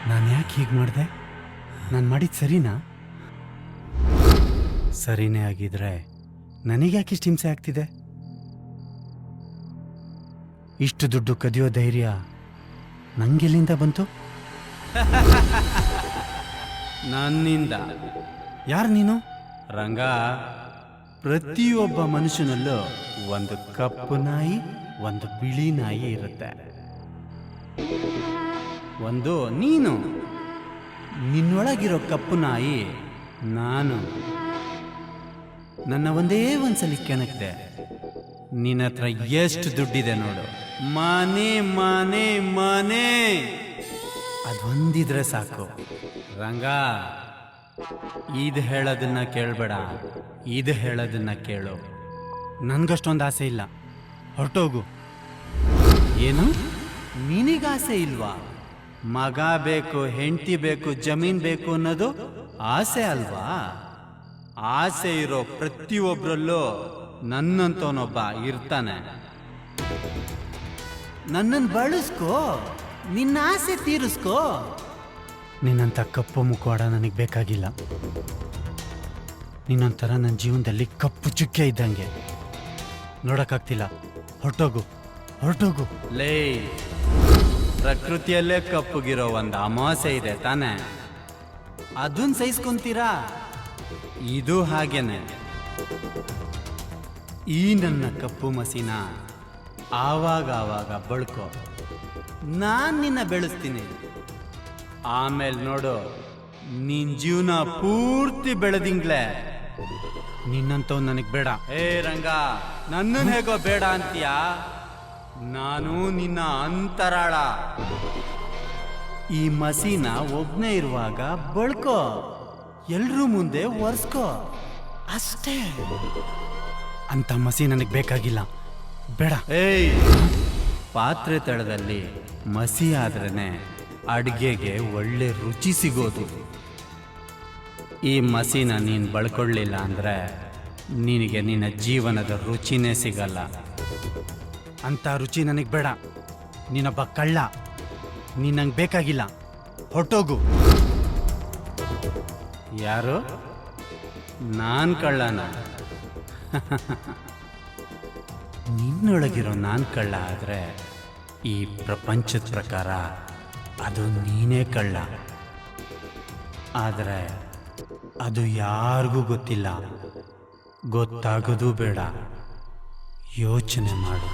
ನಾನು ಯಾಕೆ ಹೀಗೆ ಮಾಡಿದೆ? ನಾನು ಮಾಡಿದ್ದು ಸರಿನಾ? ಸರಿನೇ ಆಗಿದ್ರೆ ನನಗ್ಯಾಕೆ ಇಷ್ಟು ಹಿಂಸೆ ಆಗ್ತಿದೆ? ಇಷ್ಟು ದುಡ್ಡು ಕದಿಯೋ ಧೈರ್ಯ ನಂಗೆಲ್ಲಿಂದ ಬಂತು? ನನ್ನಿಂದ. ಯಾರು ನೀನು? ರಂಗ, ಪ್ರತಿಯೊಬ್ಬ ಮನುಷ್ಯನಲ್ಲೂ ಒಂದು ಕಪ್ಪು ನಾಯಿ, ಒಂದು ಬಿಳಿ ನಾಯಿ ಇರುತ್ತೆ. ಒಂದು ನೀನು. ನಿನ್ನೊಳಗಿರೋ ಕಪ್ಪು ನಾಯಿ ನಾನು. ನನ್ನ ಒಂದೇ ಒಂದ್ಸಲಿ ಕೆಣಕ್ದೆ. ನಿನ್ನ ಹತ್ರ ಎಷ್ಟು ದುಡ್ಡಿದೆ ನೋಡು. ಮನೆ ಮನೆ ಮನೆ ಅದೊಂದಿದ್ರೆ ಸಾಕು. ರಂಗ, ಇದು ಹೇಳೋದನ್ನ ಕೇಳಬೇಡ, ಇದು ಹೇಳೋದನ್ನ ಕೇಳು. ನನ್ಗಷ್ಟೊಂದು ಆಸೆ ಇಲ್ಲ, ಹೊರಟೋಗು. ಏನು? ನಿನಗಾಸೆ ಇಲ್ವಾ? ಮಗ ಬೇಕು, ಹೆಂಡತಿ ಬೇಕು, ಜಮೀನ್ ಬೇಕು ಅನ್ನೋದು ಆಸೆ ಅಲ್ವಾ? ಆಸೆ ಇರೋ ಪ್ರತಿಯೊಬ್ಬರಲ್ಲೂ ನನ್ನಂತವನೊಬ್ಬ ಇರ್ತಾನೆ. ನನ್ನನ್ನು ಬಳಸ್ಕೋ, ನಿನ್ನ ಆಸೆ ತೀರಿಸ್ಕೋ. ನಿನ್ನಂಥ ಕಪ್ಪು ಮುಖವಾಡ ನನಗೆ ಬೇಕಾಗಿಲ್ಲ. ನಿನ್ನೊಂಥರ ನನ್ನ ಜೀವನದಲ್ಲಿ ಕಪ್ಪು ಚುಕ್ಕೆ ಇದ್ದಂಗೆ. ನೋಡಕ್ಕಾಗ್ತಿಲ್ಲ. ಹೊರಟೋಗು, ಹೊರಟೋಗು. ಲೇ, ಪ್ರಕೃತಿಯಲ್ಲೇ ಕಪ್ಪುಗಿರೋ ಒಂದು ಅಮಾವಾಸ್ಯೆ ಇದೆ ತಾನೆ, ಅದನ್ನ ಸಹಿಸ್ಕೊಂತೀರಾ? ಇದು ಹಾಗೇನೆ. ಈ ನನ್ನ ಕಪ್ಪು ಮಸಿನ ಆವಾಗ ಬಳ್ಕೊ. ನಾನು ನಿನ್ನ ಬೆಳೆಸ್ತೀನಿ. ಆಮೇಲೆ ನೋಡು, ನಿನ್ ಜೀವನ ಪೂರ್ತಿ ಬೆಳೆದಿಂಗ್ಲೆ. ನಿನ್ನಂತವ್ ನನಗೆ ಬೇಡ. ಏ ರಂಗ, ನನ್ನನ್ನು ಹೇಗೋ ಬೇಡ ಅಂತೀಯಾ? ನಾನು ನಿನ್ನ ಅಂತರಾಳ. ಈ ಮಸಿನ ಒಬ್ನೇ ಇರುವಾಗ ಬಳ್ಕೋ, ಎಲ್ರೂ ಮುಂದೆ ಒರ್ಸ್ಕೋ ಅಷ್ಟೇ. ಅಂತ ಮಸಿ ನನಗೆ ಬೇಕಾಗಿಲ್ಲ, ಬೇಡ. ಏಯ್, ಪಾತ್ರೆ ತಳದಲ್ಲಿ ಮಸಿ ಆದ್ರೇನೆ ಅಡ್ಗೆಗೆ ಒಳ್ಳೆ ರುಚಿ ಸಿಗೋದು. ಈ ಮಸಿನ ನೀನು ಬಳ್ಕೊಳ್ಳಿಲ್ಲ ಅಂದ್ರೆ ನಿನಗೆ ನಿನ್ನ ಜೀವನದ ರುಚಿನೇ ಸಿಗಲ್ಲ. ಅಂತ ರುಚಿ ನನಗೆ ಬೇಡ. ನೀನೊಬ್ಬ ಕಳ್ಳ, ನೀನು ನಂಗೆ ಬೇಕಾಗಿಲ್ಲ, ಹೊರಟೋಗು. ಯಾರು? ನಾನು ಕಳ್ಳನ? ನಿನ್ನೊಳಗಿರೋ ನಾನು ಕಳ್ಳ ಆದರೆ ಈ ಪ್ರಪಂಚದ ಪ್ರಕಾರ ಅದು ನೀನೇ ಕಳ್ಳ. ಆದರೆ ಅದು ಯಾರಿಗೂ ಗೊತ್ತಿಲ್ಲ, ಗೊತ್ತಾಗೋದು ಬೇಡ. ಯೋಚನೆ ಮಾಡು.